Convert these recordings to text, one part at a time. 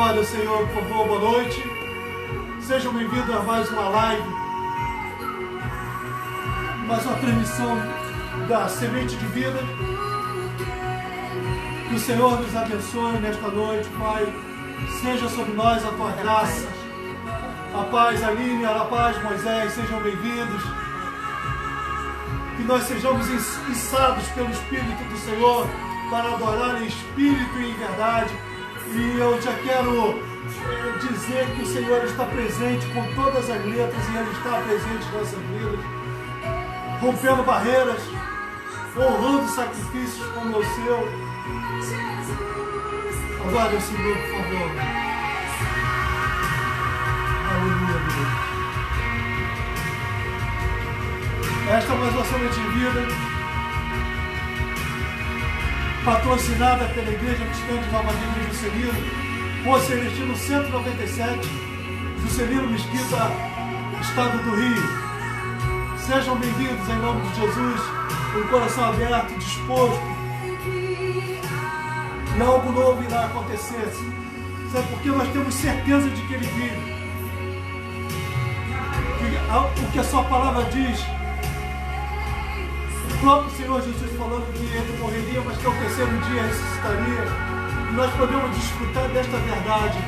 Glória ao Senhor, por favor, boa noite. Sejam bem-vindos a mais uma live, mais uma transmissão da Semente de Vida. Que o Senhor nos abençoe nesta noite, Pai. Seja sobre nós a tua graça. A paz, Aline, a paz, Moisés, sejam bem-vindos. Que nós sejamos içados pelo Espírito do Senhor para adorar em espírito e em verdade. E eu já quero dizer que o Senhor está presente com todas as letras e Ele está presente em nossas vidas, rompendo barreiras, honrando sacrifícios como o seu. Aguarde o Senhor, por favor. Aleluia, Deus. Esta é mais uma Semente de Vida, patrocinada pela Igreja Cristã de Nova Vida de Juscelino, Rua Celestino 197, Juscelino Mesquita, Estado do Rio. Sejam bem-vindos em nome de Jesus, com o coração aberto, disposto. E algo novo irá acontecer. Sabe por quê? Nós temos certeza de que Ele vive. O que a sua palavra diz, o próprio Senhor Jesus falando que Ele morreria, mas que ao terceiro dia ressuscitaria. E nós podemos desfrutar desta verdade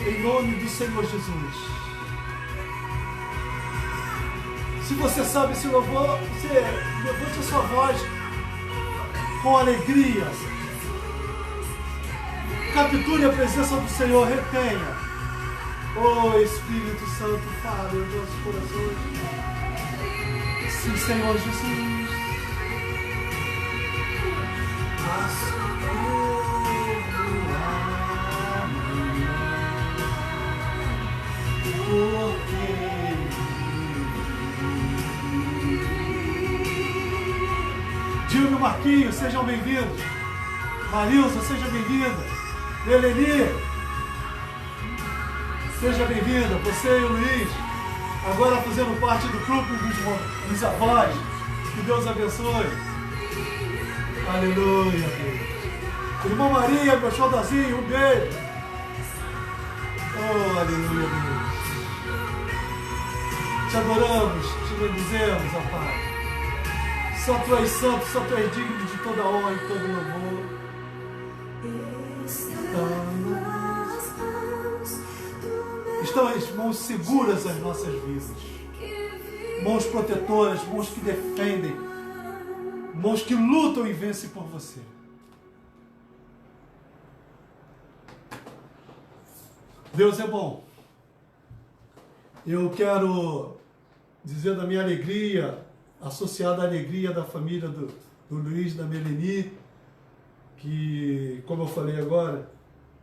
em nome do Senhor Jesus. Se você sabe esse louvor, você levante a sua voz com alegria. Capture a presença do Senhor, retenha. Oh Espírito Santo, fale em nossos corações. Sim, Senhor Jesus. Dilma e Marquinhos, sejam bem-vindos. Marilson, seja bem-vinda. Eleni, seja bem-vinda. Você e o Luiz, agora fazendo parte do grupo dos avós. Que Deus abençoe. Aleluia, Deus. Irmã Maria, meu xodózinho, um beijo. Oh, aleluia, Deus. Te adoramos, te bendizemos, ó Pai. Só Tu és santo, só Tu és digno de toda honra e todo louvor. Estão as mãos seguras as nossas vidas. Mãos protetoras, mãos que defendem. Mãos que lutam e vencem por você. Deus é bom. Eu quero dizer da minha alegria, associada à alegria da família do Luiz e da Meleni, que, como eu falei agora,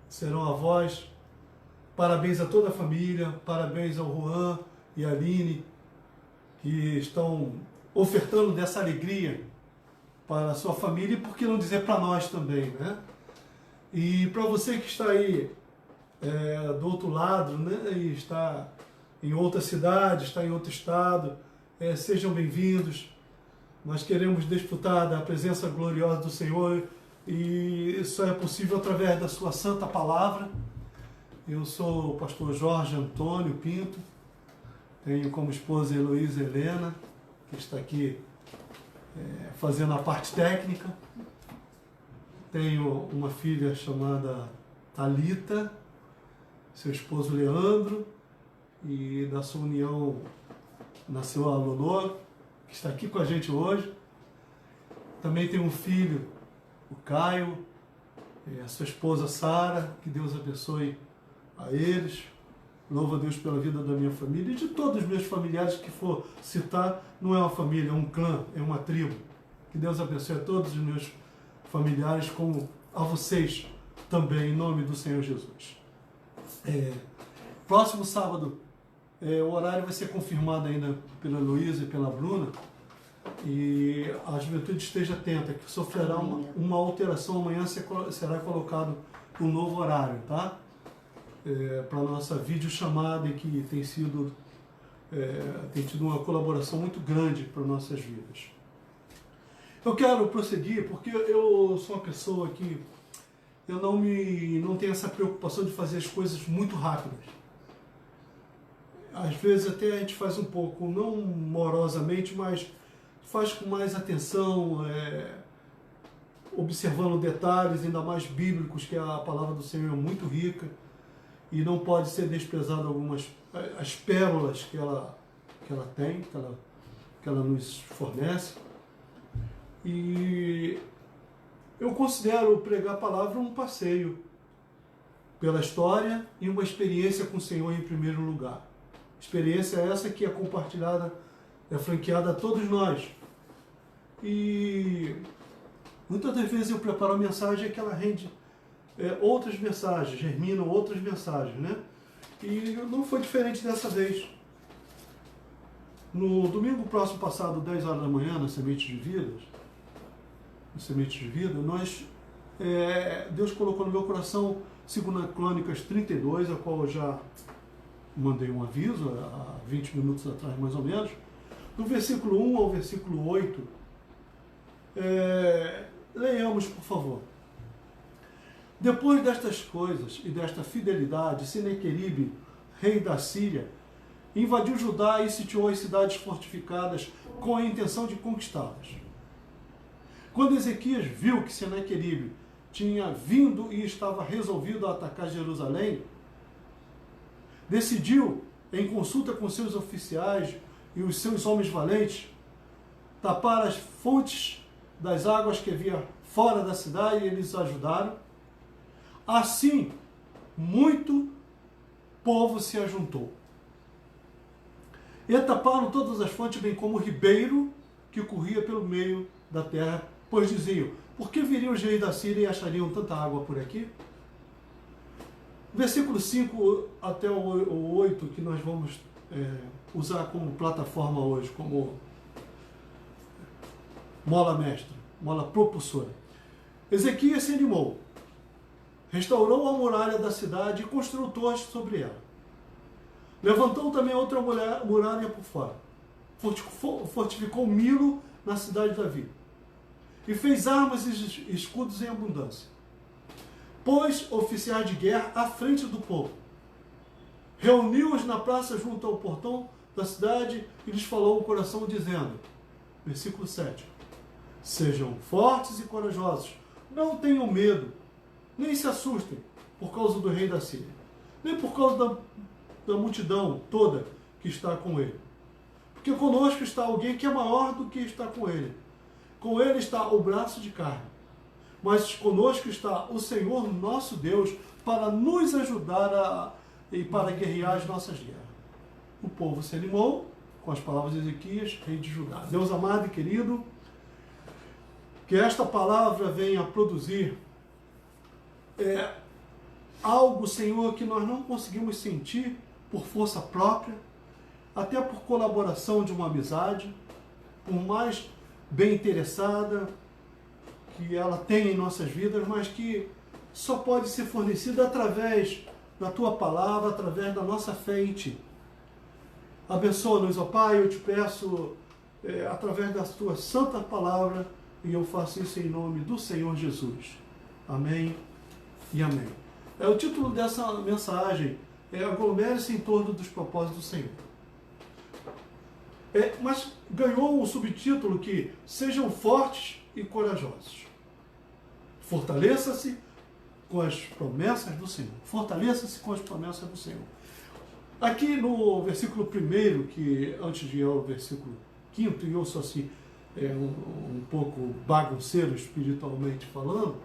serão avós. Parabéns a toda a família, parabéns ao Juan e a Aline, que estão ofertando dessa alegria para a sua família, e por que não dizer para nós também, né? E para você que está aí do outro lado, né, e está em outra cidade, está em outro estado, sejam bem-vindos. Nós queremos desfrutar da presença gloriosa do Senhor e isso é possível através da sua santa palavra. Eu sou o pastor Jorge Antônio Pinto, tenho como esposa Heloísa Helena, que está aqui fazendo a parte técnica. Tenho uma filha chamada Thalita, seu esposo Leandro, e da sua união nasceu a Lolô, que está aqui com a gente hoje. Também tenho um filho, o Caio, a sua esposa Sara, que Deus abençoe a eles. Louvo a Deus pela vida da minha família e de todos os meus familiares que for citar. Não é uma família, é um clã, é uma tribo. Que Deus abençoe a todos os meus familiares, como a vocês também, em nome do Senhor Jesus. Próximo sábado, o horário vai ser confirmado ainda pela Luísa e pela Bruna, e a juventude esteja atenta, que sofrerá uma alteração. Amanhã será colocado um novo horário, tá? Para a nossa videochamada, que tem tido uma colaboração muito grande para nossas vidas. Eu quero prosseguir porque eu sou uma pessoa que eu não tenho essa preocupação de fazer as coisas muito rápidas. Às vezes até a gente faz um pouco, não morosamente, mas faz com mais atenção, observando detalhes, ainda mais bíblicos, que a palavra do Senhor é muito rica e não pode ser desprezado as pérolas que ela tem, que ela nos fornece. E eu considero pregar a palavra um passeio pela história e uma experiência com o Senhor em primeiro lugar. Experiência essa que é compartilhada, é franqueada a todos nós. E muitas das vezes eu preparo a mensagem que ela rende outras mensagens, germinam outras mensagens, né? E não foi diferente dessa vez. No domingo próximo passado, 10 horas da manhã, na Sementes de Vida, Deus colocou no meu coração 2 Crônicas 32, a qual eu já mandei um aviso há 20 minutos atrás, mais ou menos. Do versículo 1 ao versículo 8, leiamos, por favor. Depois destas coisas e desta fidelidade, Senaqueribe, rei da Síria, invadiu Judá e sitiou as cidades fortificadas com a intenção de conquistá-las. Quando Ezequias viu que Senaqueribe tinha vindo e estava resolvido a atacar Jerusalém, decidiu, em consulta com seus oficiais e os seus homens valentes, tapar as fontes das águas que havia fora da cidade, e eles ajudaram. Assim, muito povo se ajuntou. E taparam todas as fontes, bem como o ribeiro que corria pelo meio da terra, pois diziam: por que viriam os reis da Síria e achariam tanta água por aqui? Versículo 5 até o 8, que nós vamos usar como plataforma hoje, como mola mestra, mola propulsora. Ezequias se animou, restaurou a muralha da cidade e construiu torres sobre ela. Levantou também outra muralha por fora. Fortificou Milo na cidade de Davi. E fez armas e escudos em abundância. Pôs oficiais de guerra à frente do povo. Reuniu-os na praça junto ao portão da cidade e lhes falou o coração, dizendo, versículo 7, sejam fortes e corajosos, não tenham medo, nem se assustem por causa do rei da Síria, nem por causa da multidão toda que está com ele. Porque conosco está alguém que é maior do que está com ele. Com ele está o braço de carne. Mas conosco está o Senhor nosso Deus para nos ajudar e para guerrear as nossas guerras. O povo se animou com as palavras de Ezequias, rei de Judá. Deus amado e querido, que esta palavra venha produzir algo, Senhor, que nós não conseguimos sentir por força própria, até por colaboração de uma amizade, por mais bem interessada que ela tem em nossas vidas, mas que só pode ser fornecida através da Tua palavra, através da nossa fé em Ti. Abençoa-nos, ó Pai, eu te peço, através da Tua santa palavra, e eu faço isso em nome do Senhor Jesus. Amém e amém. O título dessa mensagem é Aglomere-se em torno dos propósitos do Senhor. Mas ganhou um subtítulo que sejam fortes e corajosos. Fortaleça-se com as promessas do Senhor. Fortaleça-se com as promessas do Senhor. Aqui no versículo 1, que antes de ir ao versículo 5, e eu sou assim, um pouco bagunceiro espiritualmente falando,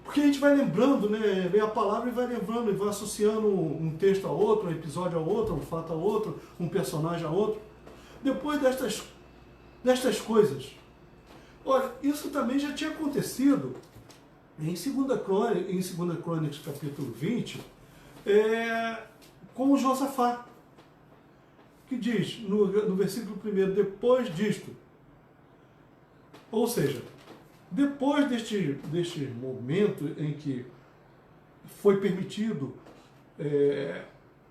porque a gente vai lembrando, né? Lê a palavra e vai lembrando, e vai associando um texto a outro, um episódio a outro, um fato a outro, um personagem a outro. Depois destas coisas, olha, isso também já tinha acontecido em 2 Crônicas, capítulo 20, com o Josafá, que diz no versículo 1, depois disto, ou seja, depois deste momento em que foi permitido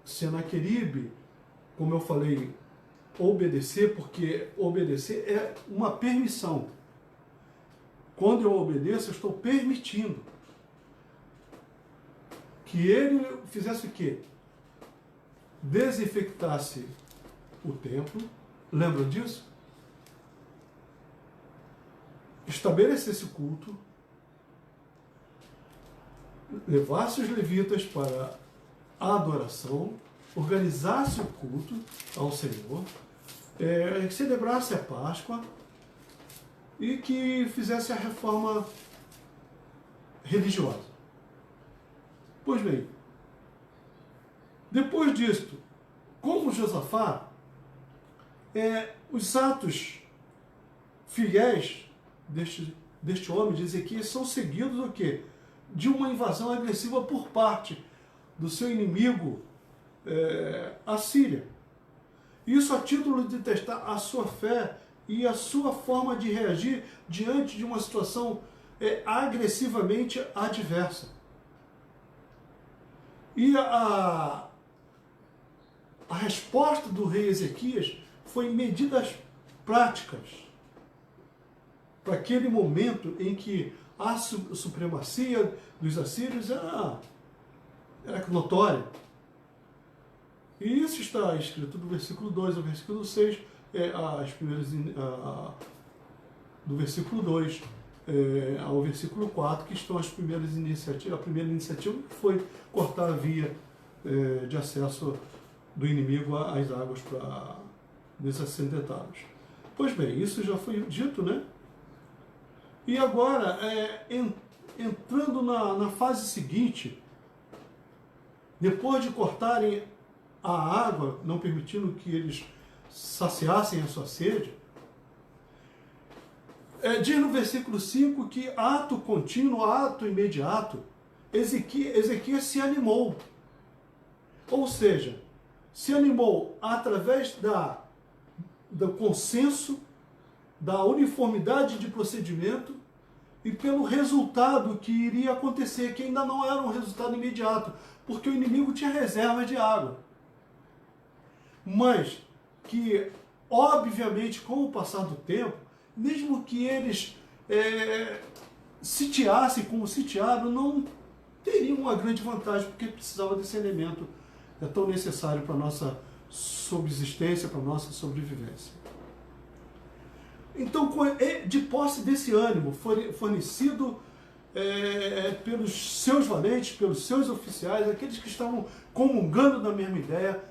Senaqueribe, como eu falei, obedecer, porque obedecer é uma permissão. Quando eu obedeço, eu estou permitindo. que ele fizesse o quê? Desinfectasse o templo, lembram disso? Estabelecesse o culto, levasse os levitas para a adoração, organizasse o culto ao Senhor, celebrasse a Páscoa e que fizesse a reforma religiosa. Pois bem, depois disto, como Josafá, os atos fiéis deste homem, de Ezequias, são seguidos o quê? De uma invasão agressiva por parte do seu inimigo, a Síria. Isso a título de testar a sua fé e a sua forma de reagir diante de uma situação agressivamente adversa. E a resposta do rei Ezequias foi em medidas práticas para aquele momento em que a supremacia dos assírios era notória. E isso está escrito do versículo 2 ao versículo 6, do versículo 2 ao versículo 4, que estão as primeiras iniciativas. A primeira iniciativa foi cortar a via de acesso do inimigo às águas desacidentadas. Pois bem, isso já foi dito, né? E agora, entrando na fase seguinte, depois de cortarem a água, não permitindo que eles saciassem a sua sede, diz no versículo 5 que ato contínuo, ato imediato, Ezequias se animou. Ou seja, se animou através do consenso, da uniformidade de procedimento e pelo resultado que iria acontecer, que ainda não era um resultado imediato, porque o inimigo tinha reserva de água. Mas que, obviamente, com o passar do tempo, mesmo que eles sitiassem como sitiaram, não teriam uma grande vantagem, porque precisava desse elemento tão necessário para a nossa subsistência, para a nossa sobrevivência. Então, de posse desse ânimo fornecido pelos seus valentes, pelos seus oficiais, aqueles que estavam comungando da mesma ideia,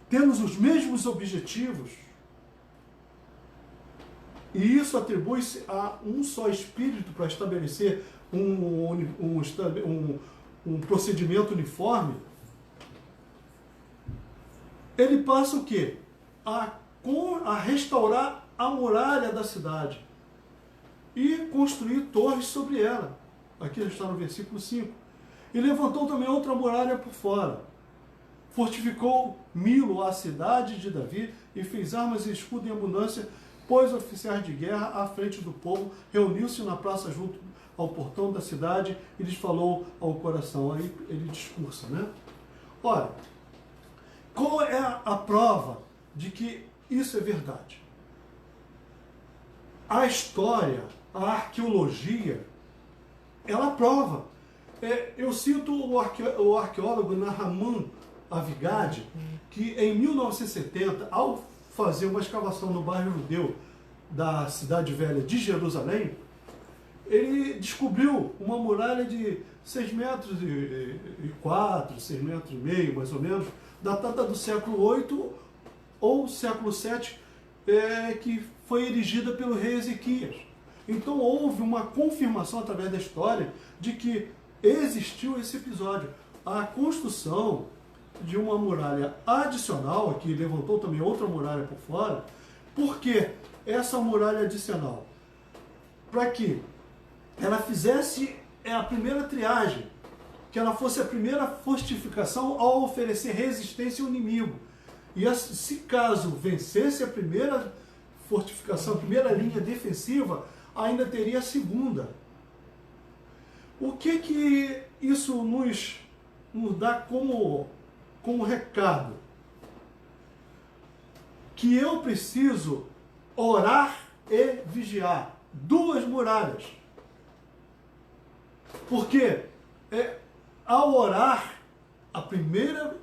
temos os mesmos objetivos, e isso atribui-se a um só espírito para estabelecer um procedimento uniforme. Ele passa o quê? A restaurar a muralha da cidade e construir torres sobre ela. Aqui está no versículo 5. E levantou também outra muralha por fora. Fortificou Milo, a cidade de Davi, e fez armas e escudo em abundância, pôs oficiais de guerra à frente do povo, reuniu-se na praça junto ao portão da cidade e lhes falou ao coração. Aí ele discursa, né? Ora, qual é a prova de que isso é verdade? A história, a arqueologia, ela prova. Eu cito o arqueólogo Nahman Avigadh, que em 1970, ao fazer uma escavação no bairro judeu da cidade velha de Jerusalém, ele descobriu uma muralha de 6 metros e 4, 6 metros e meio, mais ou menos, datada do século 8 ou século 7, que foi erigida pelo rei Ezequias. Então houve uma confirmação através da história de que existiu esse episódio. A construção de uma muralha adicional, aqui levantou também outra muralha por fora. Por que essa muralha adicional? Para que ela fizesse a primeira triagem, que ela fosse a primeira fortificação ao oferecer resistência ao inimigo. E se caso vencesse a primeira fortificação, a primeira linha defensiva, ainda teria a segunda. O que isso nos dá como recado? Que eu preciso orar e vigiar. 2 muralhas. Porque ao orar, a primeira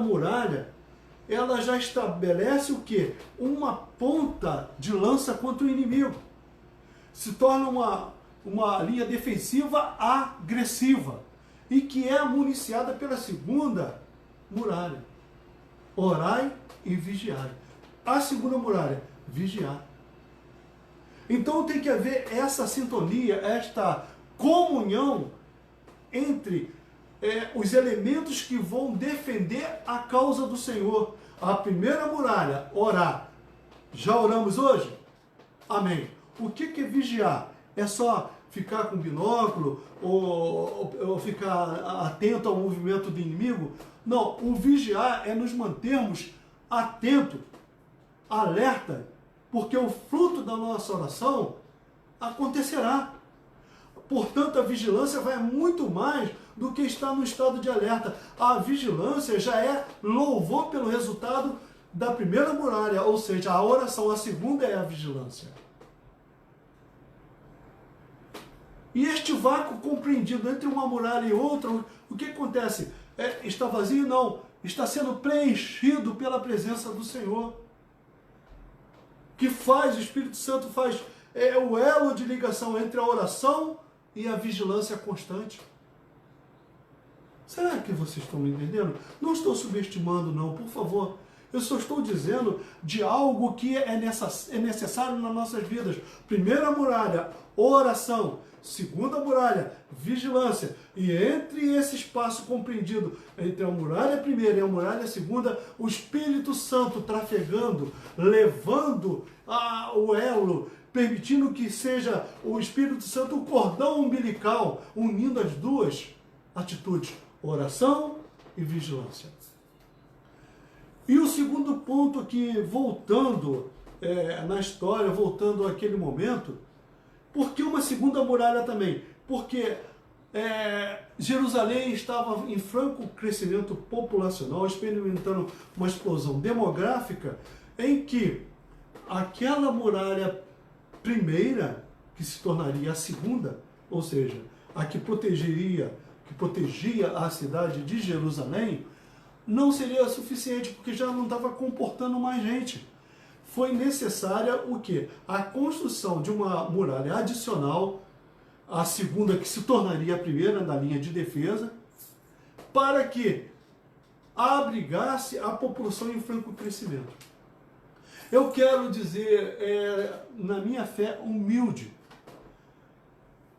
muralha, ela já estabelece o quê? Uma ponta de lança contra o inimigo. Se torna uma linha defensiva agressiva e que é municiada pela segunda muralha. Orai e vigiai. A segunda muralha, vigiar. Então tem que haver essa sintonia, esta comunhão entre os elementos que vão defender a causa do Senhor. A primeira muralha, orar. Já oramos hoje? Amém. O que é vigiar? É só ficar com binóculo ou ficar atento ao movimento do inimigo? Não, o vigiar é nos mantermos atentos, alerta, porque o fruto da nossa oração acontecerá. Portanto, a vigilância vai muito mais do que estar no estado de alerta. A vigilância já é louvor pelo resultado da primeira muralha, ou seja, a oração. A segunda é a vigilância. E este vácuo compreendido entre uma muralha e outra, o que acontece? Está vazio? Não. Está sendo preenchido pela presença do Senhor. Que faz, o Espírito Santo faz o elo de ligação entre a oração e a vigilância constante. Será que vocês estão me entendendo? Não estou subestimando, não, por favor. Eu só estou dizendo de algo que é necessário nas nossas vidas. Primeira muralha, oração. Segunda muralha, vigilância. E entre esse espaço compreendido entre a muralha primeira e a muralha segunda, o Espírito Santo trafegando, levando o elo, permitindo que seja o Espírito Santo o cordão umbilical, unindo as duas atitudes, oração e vigilância. E o segundo ponto aqui, voltando na história, voltando àquele momento, por que uma segunda muralha também? Porque Jerusalém estava em franco crescimento populacional, experimentando uma explosão demográfica, em que aquela muralha primeira, que se tornaria a segunda, ou seja, a que protegia a cidade de Jerusalém, não seria suficiente, porque já não estava comportando mais gente. Foi necessária o quê? A construção de uma muralha adicional, a segunda que se tornaria a primeira na linha de defesa, para que abrigasse a população em franco crescimento. Eu quero dizer, na minha fé humilde,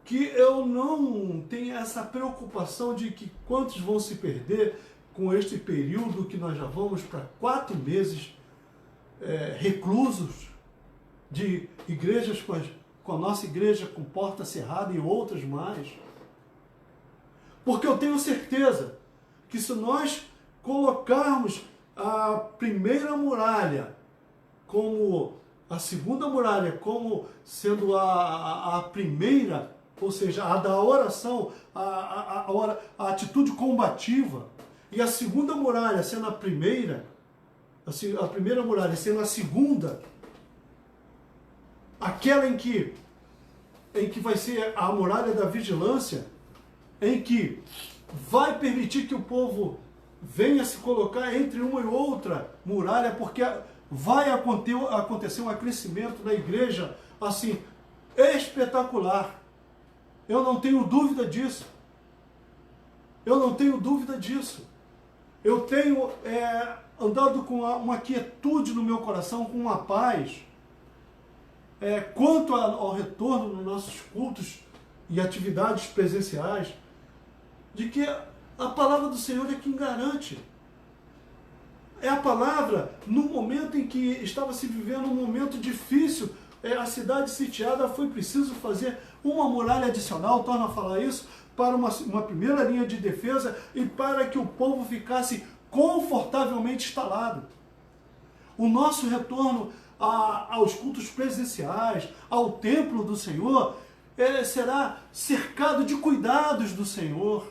que eu não tenho essa preocupação de que quantos vão se perder com este período que nós já vamos para 4 meses reclusos de igrejas com a nossa igreja com porta cerrada e outras mais. Porque eu tenho certeza que se nós colocarmos a primeira muralha como a segunda muralha, como sendo a primeira, ou seja, a da oração, a atitude combativa, e a segunda muralha sendo a primeira muralha sendo a segunda, aquela em que vai ser a muralha da vigilância, em que vai permitir que o povo venha se colocar entre uma e outra muralha, porque vai acontecer um crescimento da igreja, assim, espetacular. Eu não tenho dúvida disso. Eu não tenho dúvida disso. Eu tenho andado com uma quietude no meu coração, com uma paz, quanto ao retorno nos nossos cultos e atividades presenciais, de que a palavra do Senhor é quem garante. É a palavra, no momento em que estava se vivendo um momento difícil, a cidade sitiada, foi preciso fazer uma muralha adicional, torna a falar isso, para uma primeira linha de defesa e para que o povo ficasse confortavelmente instalado. O nosso retorno aos cultos presenciais, ao templo do Senhor, será cercado de cuidados do Senhor.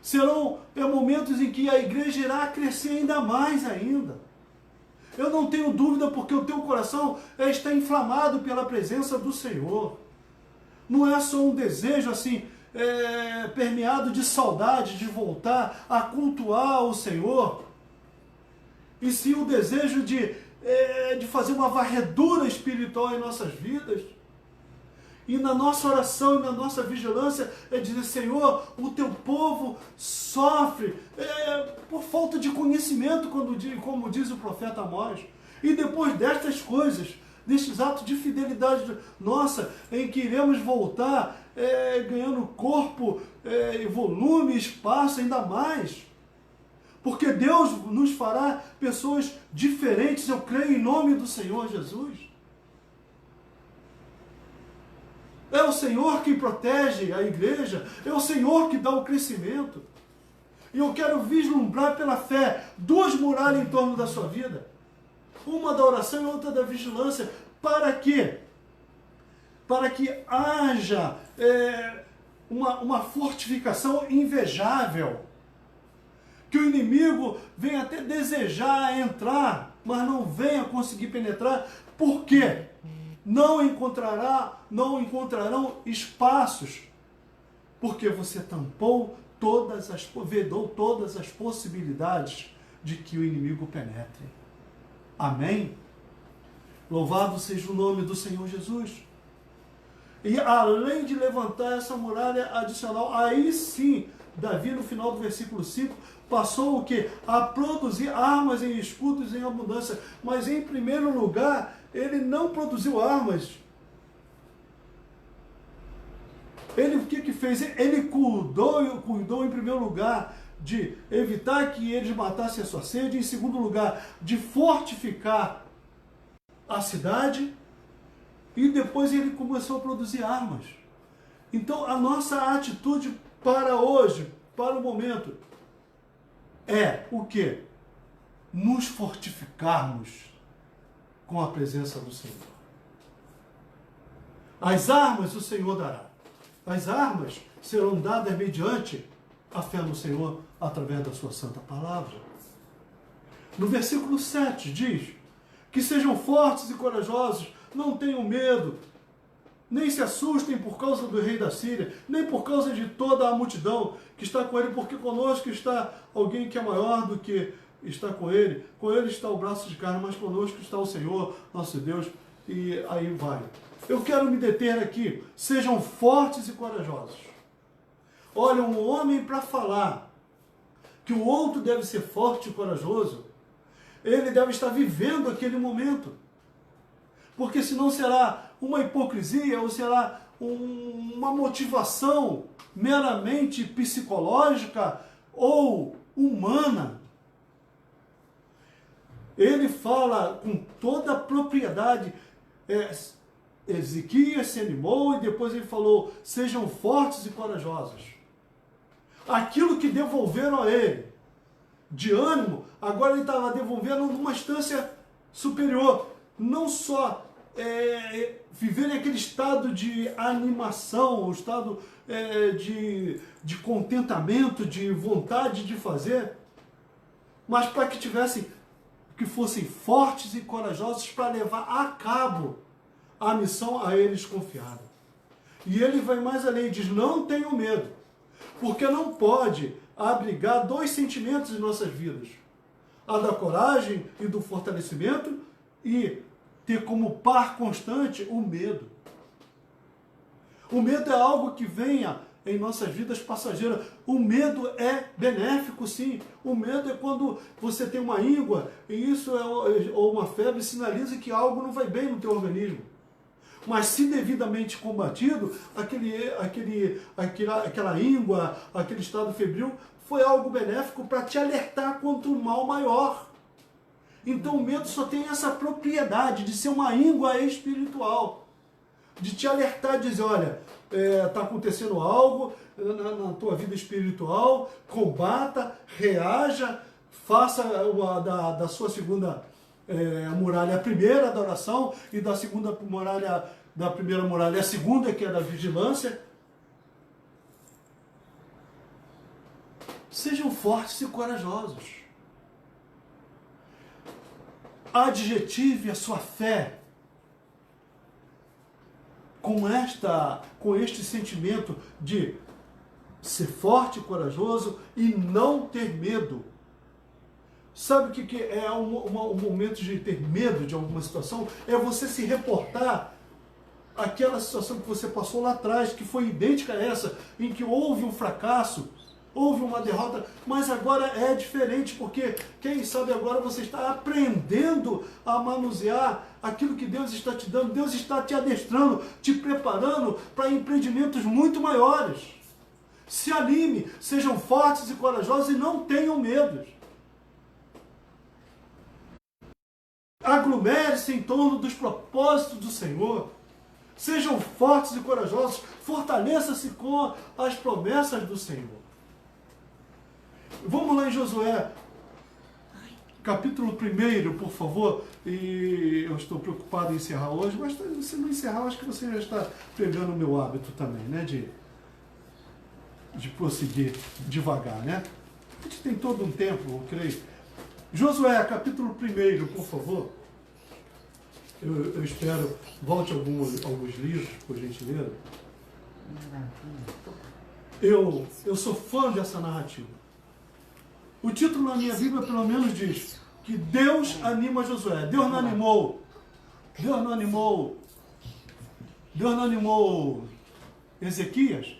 Serão momentos em que a igreja irá crescer ainda mais ainda. Eu não tenho dúvida, porque o teu coração está inflamado pela presença do Senhor. Não é só um desejo assim, permeado de saudade de voltar a cultuar o Senhor, e sim o desejo de fazer uma varredura espiritual em nossas vidas. E na nossa oração e na nossa vigilância é dizer: Senhor, o teu povo sofre por falta de conhecimento, como diz o profeta Amós. E depois destas coisas, destes atos de fidelidade nossa, em que iremos voltar ganhando corpo, volume, espaço ainda mais. Porque Deus nos fará pessoas diferentes, eu creio, em nome do Senhor Jesus. É o Senhor que protege a igreja, é o Senhor que dá o crescimento. E eu quero vislumbrar pela fé duas muralhas em torno da sua vida. Uma da oração e outra da vigilância. Para quê? Para que haja uma fortificação invejável. Que o inimigo venha até desejar entrar, mas não venha conseguir penetrar. Por quê? Não encontrarão espaços, porque você vedou todas as possibilidades de que o inimigo penetre. Amém? Louvado seja o nome do Senhor Jesus. E além de levantar essa muralha adicional, aí sim, Davi, no final do versículo 5, passou o quê? A produzir armas e escudos em abundância. Mas em primeiro lugar, ele não produziu armas. Ele o que fez? Ele cuidou em primeiro lugar de evitar que eles matassem a sua sede, em segundo lugar, de fortificar a cidade, e depois ele começou a produzir armas. Então a nossa atitude para hoje, para o momento, é o quê? Nos fortificarmos com a presença do Senhor. As armas o Senhor dará. As armas serão dadas mediante a fé no Senhor através da sua santa palavra. No versículo 7 diz que sejam fortes e corajosos, não tenham medo, nem se assustem por causa do rei da Síria, nem por causa de toda a multidão que está com ele, porque conosco está alguém que é maior do que está com ele está o braço de carne, mas conosco está o Senhor, nosso Deus, e aí vai. Eu quero me deter aqui, sejam fortes e corajosos. Olha, um homem para falar que o outro deve ser forte e corajoso, ele deve estar vivendo aquele momento. Porque senão será uma hipocrisia ou será uma motivação meramente psicológica ou humana. Ele fala com toda a propriedade. Ezequias se animou e depois ele falou: sejam fortes e corajosos. Aquilo que devolveram a ele de ânimo, agora ele estava devolvendo numa instância superior. Não só viver naquele estado de animação, um estado de contentamento, de vontade de fazer, mas para que fossem fortes e corajosos para levar a cabo a missão a eles confiada. E ele vai mais além, diz: não tenham medo, porque não pode abrigar dois sentimentos em nossas vidas: a da coragem e do fortalecimento, e ter como par constante o medo. O medo é algo que venha em nossas vidas passageiras. O medo é benéfico, sim. O medo é quando você tem uma íngua e isso ou uma febre sinaliza que algo não vai bem no teu organismo. Mas se devidamente combatido, aquela íngua, aquele estado febril, foi algo benéfico para te alertar contra um mal maior. Então o medo só tem essa propriedade de ser uma íngua espiritual, de te alertar, dizer: olha, está acontecendo algo na tua vida espiritual, combata, reaja, faça da sua segunda muralha a primeira, da oração, e da segunda muralha, da primeira muralha a segunda, que é da vigilância. Sejam fortes e corajosos. Adjetive a sua fé com este sentimento de ser forte e corajoso e não ter medo. Sabe o que é um momento de ter medo de alguma situação? É você se reportar àquela situação que você passou lá atrás, que foi idêntica a essa, em que houve um fracasso, houve uma derrota, mas agora é diferente, porque quem sabe agora você está aprendendo a manusear aquilo que Deus está te dando. Deus está te adestrando, te preparando para empreendimentos muito maiores. Se anime, sejam fortes e corajosos e não tenham medo. Aglomere-se em torno dos propósitos do Senhor. Sejam fortes e corajosos. Fortaleça-se com as promessas do Senhor. Vamos lá em Josué, capítulo 1, por favor. E eu estou preocupado em encerrar hoje, mas se não encerrar, acho que você já está pegando o meu hábito também, né? De prosseguir devagar, né? A gente tem todo um tempo, eu creio. Josué, capítulo 1, por favor. Eu espero, volte alguns livros, por gentileza. Eu sou fã dessa narrativa. O título na minha Bíblia, pelo menos, diz que Deus anima Josué. Deus não animou Ezequias.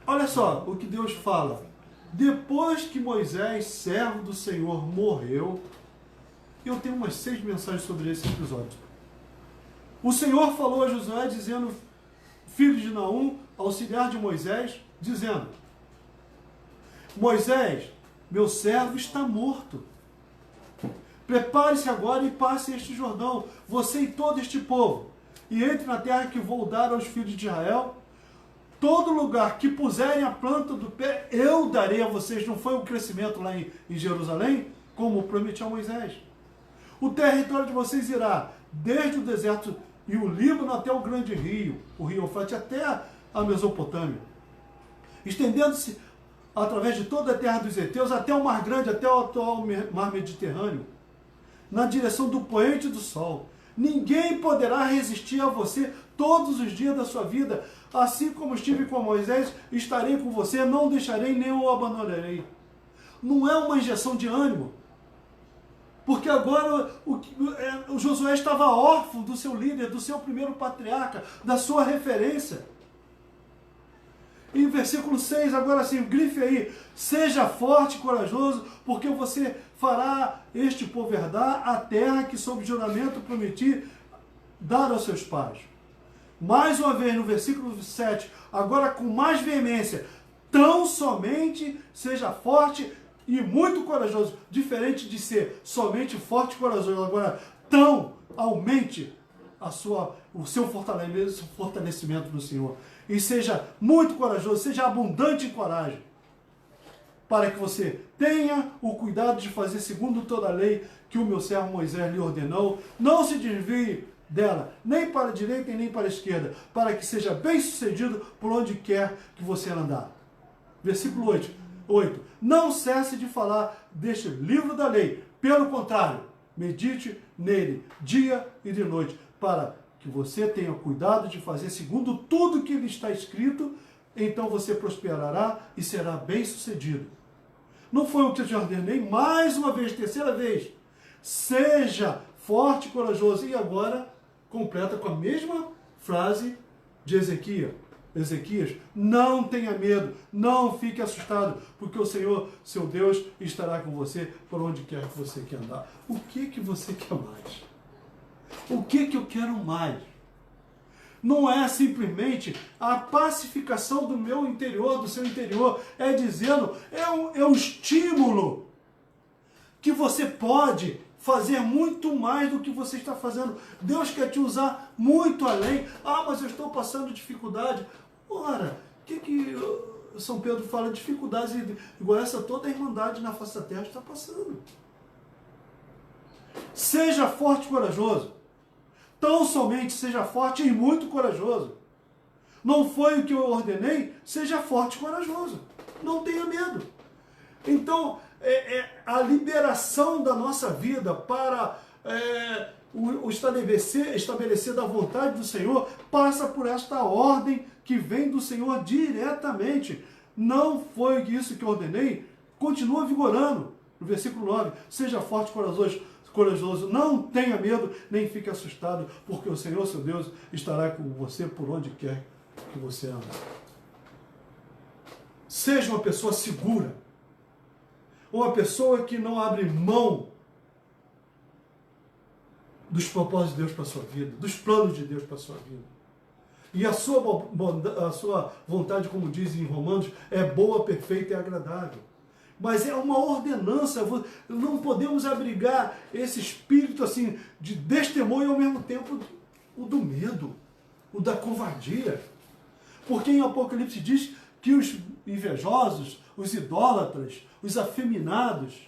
Olha só o que Deus fala. Depois que Moisés, servo do Senhor, morreu, eu tenho umas 6 mensagens sobre esse episódio. O Senhor falou a Josué, dizendo, filho de Naum, auxiliar de Moisés, dizendo, Moisés, meu servo está morto. Prepare-se agora e passe este Jordão, você e todo este povo, e entre na terra que vou dar aos filhos de Israel. Todo lugar que puserem a planta do pé, eu darei a vocês. Não foi um crescimento lá em Jerusalém? Como prometi a Moisés. O território de vocês irá desde o deserto e o Líbano até o grande rio, o rio Eufrates, até a Mesopotâmia, estendendo-se através de toda a terra dos heteus, até o Mar Grande, até o atual Mar Mediterrâneo, na direção do poente do sol. Ninguém poderá resistir a você todos os dias da sua vida. Assim como estive com Moisés, estarei com você, não deixarei nem o abandonarei. Não é uma injeção de ânimo, porque agora o Josué estava órfão do seu líder, do seu primeiro patriarca, da sua referência. Em versículo 6, agora sim, grife aí, seja forte e corajoso, porque você fará este povo herdar a terra que sob juramento prometi dar aos seus pais. Mais uma vez, no versículo 7, agora com mais veemência, tão somente seja forte e muito corajoso, diferente de ser somente forte e corajoso, agora tão aumente o seu fortalecimento no Senhor. E seja muito corajoso, seja abundante em coragem, para que você tenha o cuidado de fazer segundo toda a lei que o meu servo Moisés lhe ordenou. Não se desvie dela, nem para a direita e nem para a esquerda, para que seja bem sucedido por onde quer que você andar. Versículo 8. Não cesse de falar deste livro da lei, pelo contrário, medite nele dia e de noite, para que você tenha cuidado de fazer segundo tudo que ele está escrito, então você prosperará e será bem sucedido. Não foi o que eu te ordenei? Mais uma vez, terceira vez, seja forte e corajoso. E agora completa com a mesma frase de Ezequias. Não tenha medo, não fique assustado, porque o Senhor, seu Deus, estará com você por onde quer que você quer andar. O que você quer mais? O que eu quero mais? Não é simplesmente a pacificação do meu interior, do seu interior, é dizendo, é um estímulo que você pode fazer muito mais do que você está fazendo. Deus quer te usar muito além. Ah, mas eu estou passando dificuldade. Ora, o que São Pedro fala? Dificuldades igual essa toda a irmandade na face da terra está passando. Seja forte e corajoso. Tão somente seja forte e muito corajoso. Não foi o que eu ordenei? Seja forte e corajoso. Não tenha medo. Então, a liberação da nossa vida para o estabelecer da vontade do Senhor passa por esta ordem que vem do Senhor diretamente. Não foi isso que eu ordenei? Continua vigorando. No versículo 9, seja forte e corajoso, não tenha medo, nem fique assustado, porque o Senhor, seu Deus, estará com você por onde quer que você ande. Seja uma pessoa segura, uma pessoa que não abre mão dos propósitos de Deus para a sua vida, dos planos de Deus para a sua vida. E a sua vontade, como diz em Romanos, é boa, perfeita e agradável. Mas é uma ordenança, não podemos abrigar esse espírito assim de destemor e ao mesmo tempo o do medo, o da covardia. Porque em Apocalipse diz que os invejosos, os idólatras, os afeminados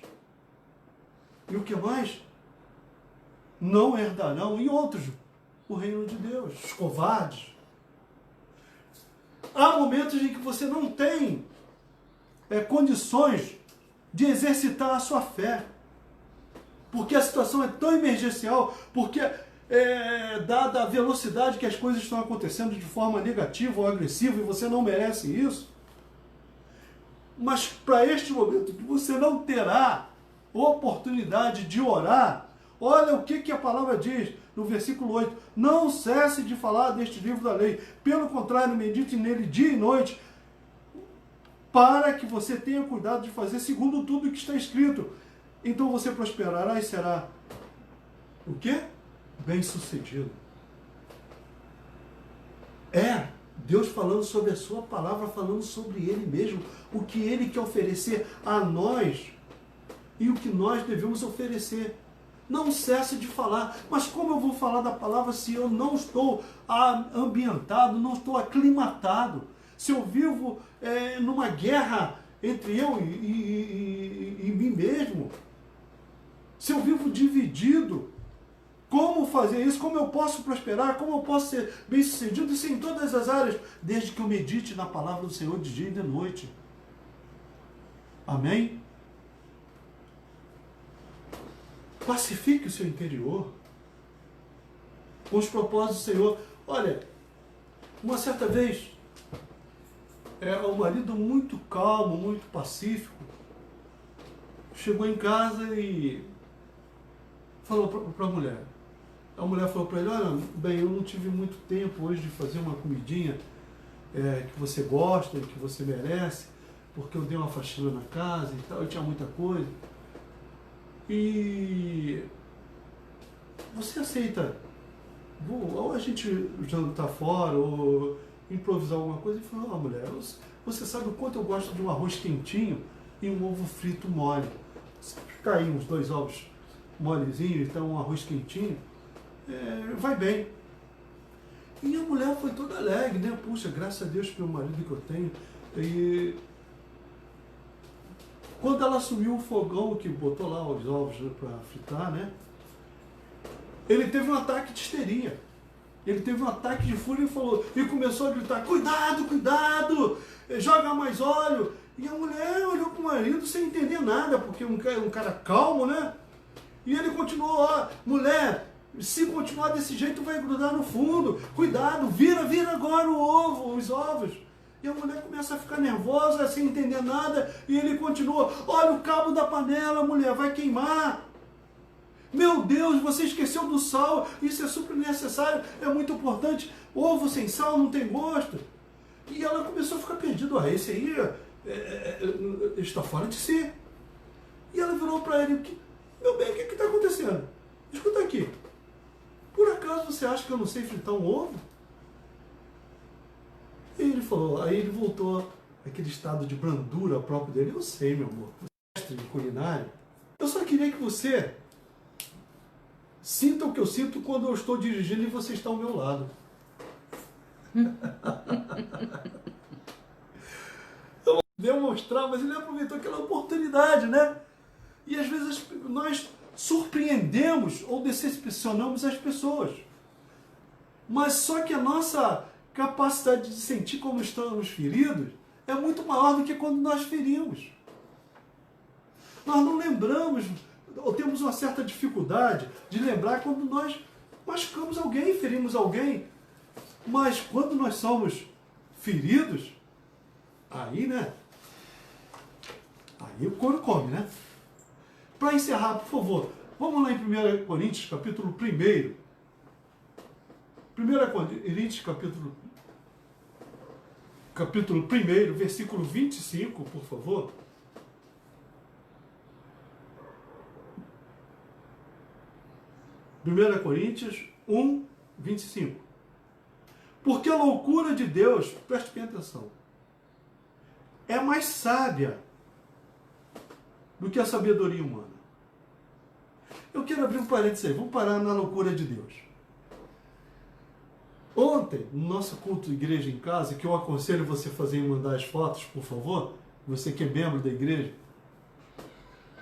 e o que mais? Não herdarão, e outros, o reino de Deus, os covardes. Há momentos em que você não tem condições de exercitar a sua fé, porque a situação é tão emergencial, porque dada a velocidade que as coisas estão acontecendo de forma negativa ou agressiva, e você não merece isso. Mas para este momento que você não terá oportunidade de orar, olha o que a palavra diz no versículo 8. Não cesse de falar deste livro da lei. Pelo contrário, medite nele dia e noite, para que você tenha cuidado de fazer segundo tudo o que está escrito. Então você prosperará e será o quê? Bem-sucedido. Deus falando sobre a sua palavra, falando sobre Ele mesmo, o que Ele quer oferecer a nós e o que nós devemos oferecer. Não cesse de falar. Mas como eu vou falar da palavra se eu não estou ambientado, não estou aclimatado? Se eu vivo numa guerra entre eu e mim mesmo? Se eu vivo dividido? Como fazer isso? Como eu posso prosperar? Como eu posso ser bem-sucedido? Isso em todas as áreas, desde que eu medite na palavra do Senhor de dia e de noite. Amém? Pacifique o seu interior com os propósitos do Senhor. Olha, uma certa vez, um marido muito calmo, muito pacífico, chegou em casa e falou para a mulher. A mulher falou para ele, olha, bem, eu não tive muito tempo hoje de fazer uma comidinha que você gosta, que você merece, porque eu dei uma faxina na casa e tal, eu tinha muita coisa. E você aceita, ou a gente jantar fora, ou improvisar alguma coisa? Ele falou, mulher, você sabe o quanto eu gosto de um arroz quentinho e um ovo frito mole. Ficar aí uns 2 ovos molezinhos, então um arroz quentinho, vai bem. E a mulher foi toda alegre, né? Puxa, graças a Deus pelo marido que eu tenho. E quando ela assumiu o fogão, que botou lá os ovos para fritar, né? Ele teve um ataque de histeria. Ele teve um ataque de fúria e começou a gritar, cuidado, cuidado, joga mais óleo. E a mulher olhou para o marido sem entender nada, porque um cara calmo, né? E ele continuou, mulher, se continuar desse jeito vai grudar no fundo, cuidado, vira agora os ovos. E a mulher começa a ficar nervosa, sem entender nada, e ele continua, olha o cabo da panela, mulher, vai queimar. Meu Deus, você esqueceu do sal, isso é super necessário, é muito importante, ovo sem sal não tem gosto. E ela começou a ficar perdida, esse aí está fora de si. E ela virou para ele, meu bem, o que está acontecendo? Escuta aqui, por acaso você acha que eu não sei fritar um ovo? E ele falou, aí ele voltou àquele estado de brandura próprio dele. Eu sei, meu amor, mestre de culinária. Eu só queria que você sinta o que eu sinto quando eu estou dirigindo e você está ao meu lado. Eu demonstrar, mas ele aproveitou aquela oportunidade, né? E às vezes nós surpreendemos ou decepcionamos as pessoas. Mas só que a nossa capacidade de sentir como estamos feridos é muito maior do que quando nós ferimos. Nós não lembramos, ou temos uma certa dificuldade de lembrar quando nós machucamos alguém, ferimos alguém. Mas quando nós somos feridos, aí, né? Aí o couro come, né? Para encerrar, por favor, vamos lá em 1 Coríntios, capítulo 1. 1 Coríntios, capítulo 1, versículo 25, por favor. Primeira Coríntios 1, 25. Porque a loucura de Deus, preste bem atenção, é mais sábia do que a sabedoria humana. Eu quero abrir um parênteses aí, vamos parar na loucura de Deus. Ontem, no nosso culto de igreja em casa, que eu aconselho você a fazer e mandar as fotos, por favor, você que é membro da igreja,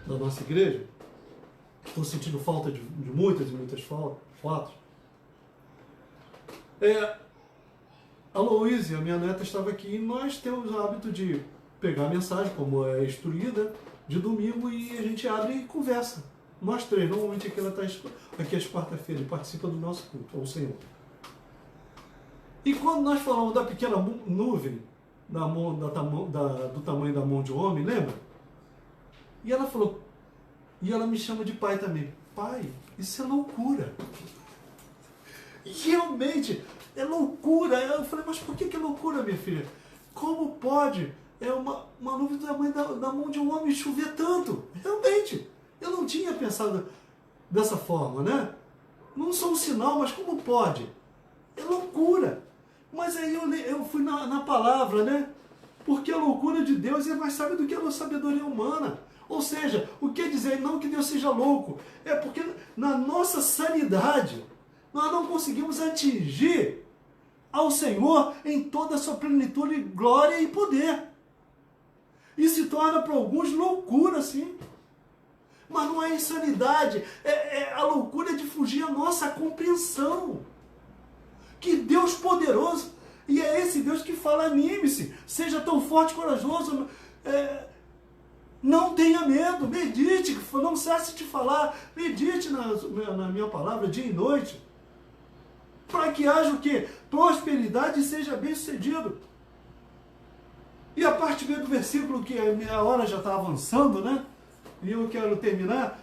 da nossa igreja, estou sentindo falta de muitas e muitas fotos. A Louise, a minha neta, estava aqui e nós temos o hábito de pegar a mensagem, como é instruída, de domingo, e a gente abre e conversa. Nós três, normalmente aqui ela está aqui às quarta-feiras e participa do nosso culto ao Senhor. E quando nós falamos da pequena nuvem, do tamanho da mão de um homem, lembra? E ela falou, e ela me chama de pai também. Pai, isso é loucura. E realmente, é loucura. Eu falei, mas por que é loucura, minha filha? Como pode uma nuvem do tamanho da mão de um homem chover tanto? Realmente, eu não tinha pensado dessa forma, né? Não sou um sinal, mas como pode? É loucura. Mas aí eu fui na palavra, né? Porque a loucura de Deus é mais sábia do que a sabedoria humana. Ou seja, o que dizer não que Deus seja louco? É porque na nossa sanidade, nós não conseguimos atingir ao Senhor em toda a sua plenitude, glória e poder. E se torna para alguns loucura, sim. Mas não é insanidade, a loucura de fugir à nossa compreensão. Que Deus poderoso, e é esse Deus que fala, anime-se, seja tão forte e corajoso, não tenha medo, medite, não cesse de falar, medite na minha palavra dia e noite, para que haja o quê? Prosperidade e seja bem sucedido. E a parte B do versículo, que a hora já está avançando, né? E eu quero terminar,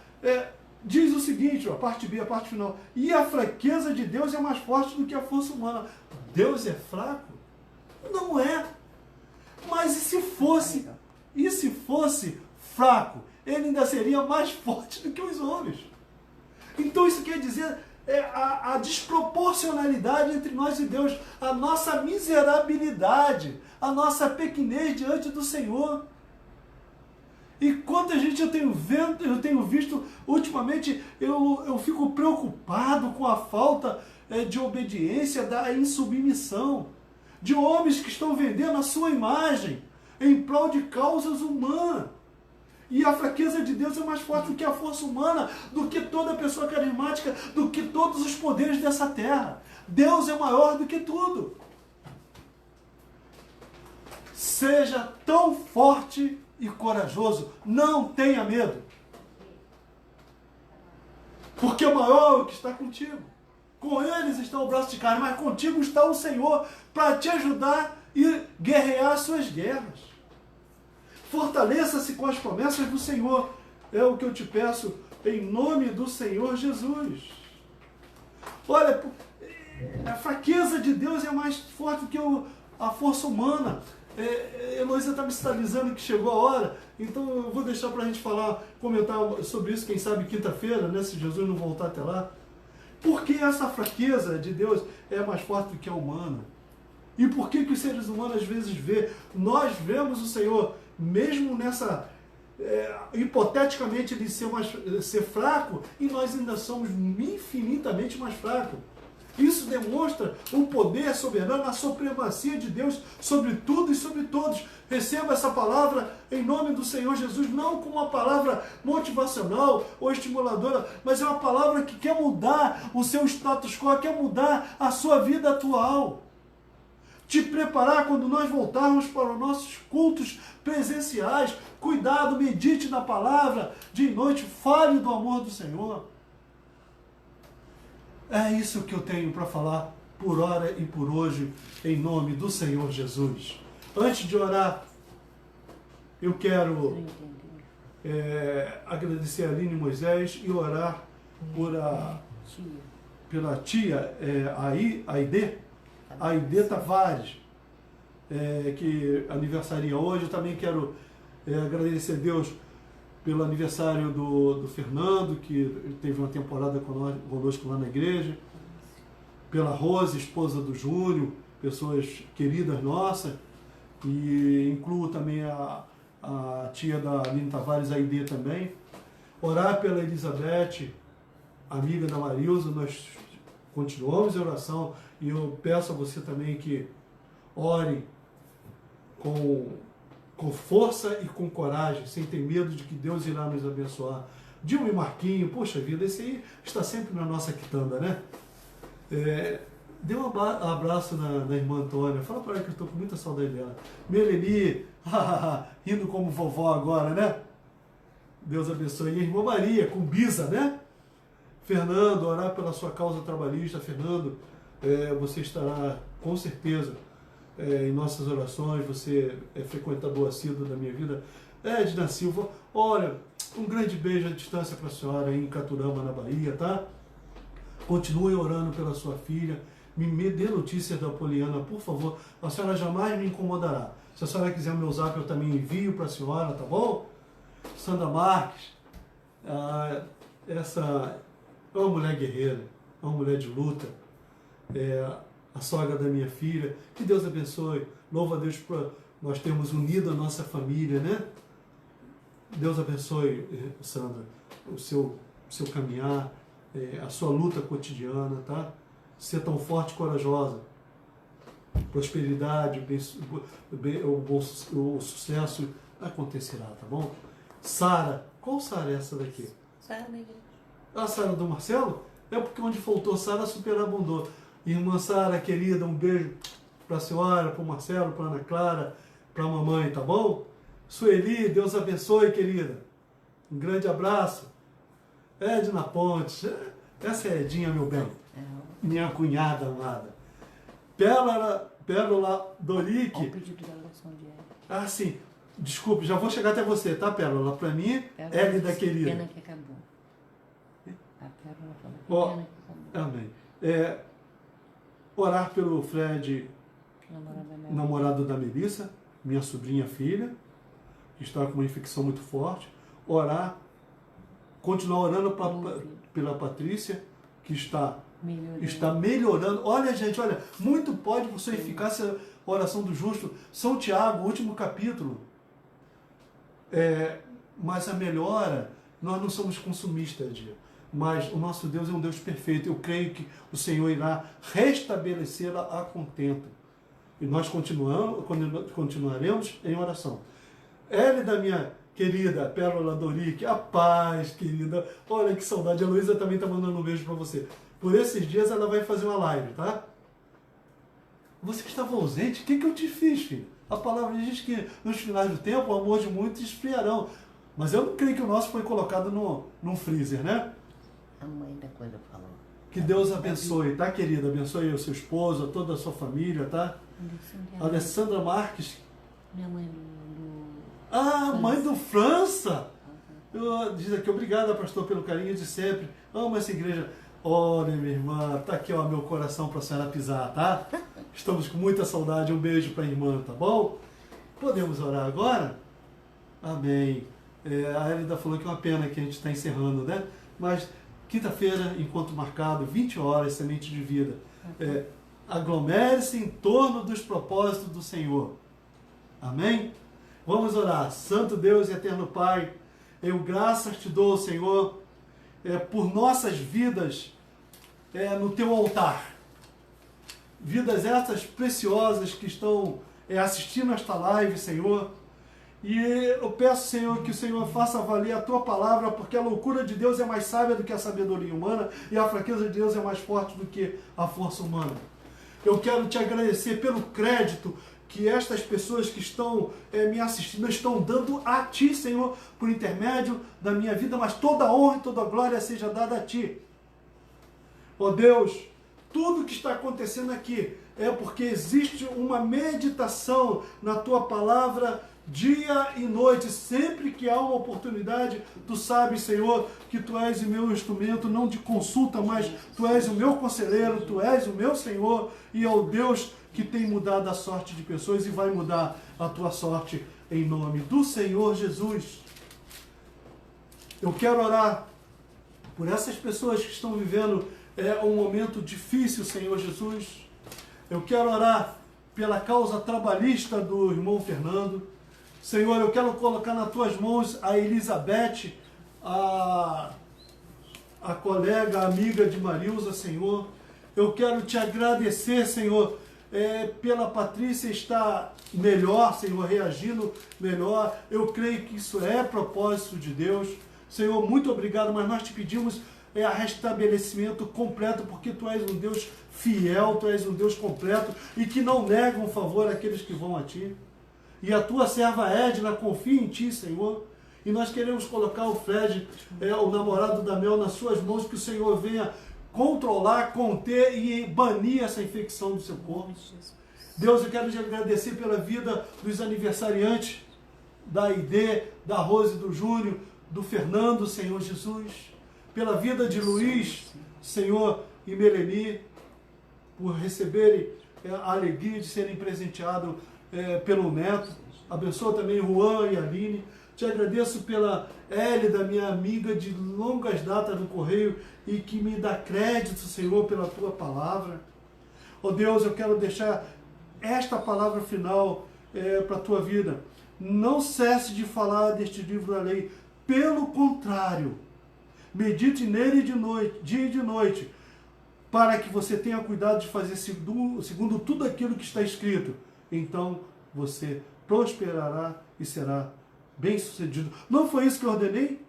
diz o seguinte, a parte B, a parte final. E a fraqueza de Deus é mais forte do que a força humana. Deus é fraco? Não é. Mas e se fosse fraco? Ele ainda seria mais forte do que os homens. Então isso quer dizer a desproporcionalidade entre nós e Deus, a nossa miserabilidade, a nossa pequenez diante do Senhor. E quanta gente eu tenho visto ultimamente, eu fico preocupado com a falta de obediência, da insubmissão, de homens que estão vendendo a sua imagem em prol de causas humanas. E a fraqueza de Deus é mais forte do que a força humana, do que toda pessoa carismática, do que todos os poderes dessa terra. Deus é maior do que tudo. Seja tão forte e corajoso, não tenha medo, porque o maior é o que está contigo. Com eles está o braço de carne, mas contigo está o Senhor para te ajudar e guerrear as suas guerras. Fortaleça-se com as promessas do Senhor, é o que eu te peço em nome do Senhor Jesus. Olha, a fraqueza de Deus é mais forte do que a força humana. Heloísa está me sinalizando que chegou a hora, então eu vou deixar para a gente comentar sobre isso, quem sabe quinta-feira, né, se Jesus não voltar até lá. Por que essa fraqueza de Deus é mais forte do que a humana? E por que os seres humanos às vezes nós vemos o Senhor, mesmo nessa, hipoteticamente ele ser fraco, e nós ainda somos infinitamente mais fracos. Isso demonstra o poder soberano, a supremacia de Deus sobre tudo e sobre todos. Receba essa palavra em nome do Senhor Jesus, não como uma palavra motivacional ou estimuladora, mas é uma palavra que quer mudar o seu status quo, quer mudar a sua vida atual. Te preparar quando nós voltarmos para os nossos cultos presenciais. Cuidado, medite na palavra, dia e noite, fale do amor do Senhor. É isso que eu tenho para falar por hora e por hoje, em nome do Senhor Jesus. Antes de orar, eu quero agradecer a Aline Moisés e orar pela tia Aide Tavares, que aniversaria hoje. Eu também quero agradecer a Deus pelo aniversário do Fernando, que teve uma temporada conosco lá na igreja, pela Rose, esposa do Júnior, pessoas queridas nossas, e incluo também a tia da Aline Tavares, a Aide também. Orar pela Elizabeth, amiga da Marilza. Nós continuamos em oração, e eu peço a você também que ore com força e com coragem, sem ter medo de que Deus irá nos abençoar. Dilma e Marquinho, poxa vida, esse aí está sempre na nossa quitanda, né? Dê um abraço na irmã Antônia, fala para ela que eu estou com muita saudade dela. Meleni, rindo como vovó agora, né? Deus abençoe. E a irmã Maria, com Bisa, né? Fernando, orar pela sua causa trabalhista. Fernando, você estará com certeza em nossas orações. Você é frequentador assíduo da minha vida. Edna Silva, olha, um grande beijo à distância para a senhora aí em Caturama, na Bahia, tá? Continue orando pela sua filha. Me dê notícias da Poliana, por favor. A senhora jamais me incomodará. Se a senhora quiser o meu zap, eu também envio para a senhora, tá bom? Sandra Marques, essa é uma mulher guerreira, é uma mulher de luta, a sogra da minha filha. Que Deus abençoe. Louva a Deus por nós termos unido a nossa família, né? Deus abençoe, Sandra, o seu caminhar, a sua luta cotidiana, tá? Ser tão forte e corajosa. Prosperidade, o sucesso acontecerá, tá bom? Sara, qual Sara é essa daqui? Sara da igreja. A Sara do Marcelo? É porque onde faltou Sara, superabundou. Irmã Sara, querida, um beijo para a senhora, para o Marcelo, para a Ana Clara, para a mamãe, tá bom? Sueli, Deus abençoe, querida. Um grande abraço. Edna Pontes, essa é Edinha, meu bem. Minha cunhada amada. Pérola Dorique. Olha o pedido da oração de Érica. Ah, sim. Desculpe, já vou chegar até você, tá, Pérola? Para mim, Hélida querida. Pena que acabou. A Pérola falou que pena que acabou. Amém. Orar pelo Fred, namorado da Melissa, minha sobrinha filha, que está com uma infecção muito forte. Orar, continuar orando pela Patrícia, que está melhorando. Olha, gente, olha, muito pode por sua eficácia a oração do justo. São Tiago, último capítulo. Mas a melhora, nós não somos consumistas, mas o nosso Deus é um Deus perfeito. Eu creio que o Senhor irá restabelecê-la a contento. E nós continuaremos em oração. Hélida, minha querida Pérola Dorique, a paz, querida. Olha que saudade. A Luísa também está mandando um beijo para você. Por esses dias ela vai fazer uma live, tá? Você estava ausente? O que eu te fiz, filho? A palavra diz que nos finais do tempo o amor de muitos esfriarão. Mas eu não creio que o nosso foi colocado num freezer, né? A mãe da coisa falou. Que Deus abençoe, tá, querida? Abençoe o seu esposo, toda a sua família, tá? Alessandra Marques. Minha mãe mãe do França! Diz aqui, obrigada, pastor, pelo carinho de sempre. Amo essa igreja. Olha, minha irmã, tá aqui, ó, meu coração para a senhora pisar, tá? Estamos com muita saudade. Um beijo para a irmã, tá bom? Podemos orar agora? Amém. A Hélida falou que é uma pena que a gente está encerrando, né? Mas quinta-feira, encontro marcado, 20 horas, semente de vida. Aglomere-se em torno dos propósitos do Senhor. Amém? Vamos orar. Santo Deus e eterno Pai, eu graças te dou, Senhor, por nossas vidas no teu altar. Vidas essas preciosas que estão assistindo esta live, Senhor. E eu peço, Senhor, que o Senhor faça valer a tua palavra, porque a loucura de Deus é mais sábia do que a sabedoria humana e a fraqueza de Deus é mais forte do que a força humana. Eu quero te agradecer pelo crédito que estas pessoas que estão me assistindo estão dando a ti, Senhor, por intermédio da minha vida, mas toda a honra e toda a glória seja dada a ti. Ó Deus, tudo que está acontecendo aqui é porque existe uma meditação na tua palavra dia e noite. Sempre que há uma oportunidade, tu sabes, Senhor, que tu és o meu instrumento, não de consulta, mas tu és o meu conselheiro, tu és o meu Senhor, e é o Deus que tem mudado a sorte de pessoas e vai mudar a tua sorte em nome do Senhor Jesus. Eu quero orar por essas pessoas que estão vivendo um momento difícil, Senhor Jesus. Eu quero orar pela causa trabalhista do irmão Fernando. Senhor, eu quero colocar nas tuas mãos a Elizabeth, a colega, a amiga de Marilza, Senhor. Eu quero te agradecer, Senhor, pela Patrícia estar melhor, Senhor, reagindo melhor. Eu creio que isso é propósito de Deus. Senhor, muito obrigado, mas nós te pedimos a restabelecimento completo, porque tu és um Deus fiel, tu és um Deus completo e que não nega um favor àqueles que vão a ti. E a tua serva Edna confia em ti, Senhor. E nós queremos colocar o Fred, o namorado da Mel, nas suas mãos, que o Senhor venha controlar, conter e banir essa infecção do seu corpo. Deus, eu quero te agradecer pela vida dos aniversariantes, da ID, da Rose, do Júnior, do Fernando, Senhor Jesus. Pela vida de Luiz, Senhor, e Meleni, por receberem a alegria de serem presenteados pelo neto. Abençoa também Juan e Aline. Te agradeço pela Hélida, minha amiga de longas datas no Correio, e que me dá crédito, Senhor, pela tua palavra. Ó Deus, eu quero deixar esta palavra final para a tua vida. Não cesse de falar deste livro da lei. Pelo contrário, medite nele de noite, dia e de noite, para que você tenha cuidado de fazer segundo tudo aquilo que está escrito. Então você prosperará e será bem-sucedido. Não foi isso que eu ordenei?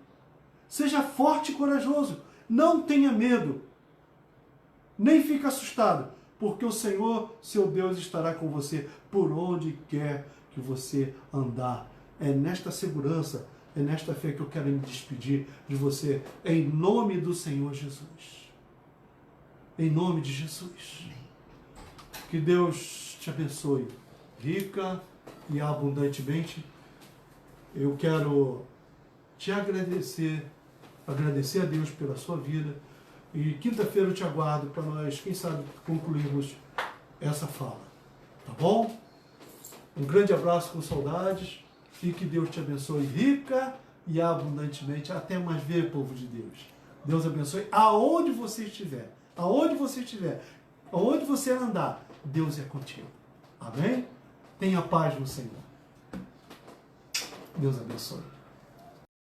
Seja forte e corajoso. Não tenha medo. Nem fique assustado, porque o Senhor, seu Deus, estará com você por onde quer que você andar. É nesta segurança, é nesta fé que eu quero me despedir de você, em nome do Senhor Jesus. Em nome de Jesus. Que Deus te abençoe, rica e abundantemente. Eu quero te agradecer a Deus pela sua vida. E quinta-feira eu te aguardo para nós, quem sabe, concluirmos essa fala. Tá bom? Um grande abraço com saudades e que Deus te abençoe rica e abundantemente. Até mais ver, povo de Deus. Deus abençoe aonde você estiver. Aonde você estiver. Aonde você andar, Deus é contigo. Amém? Tenha paz no Senhor. Deus abençoe.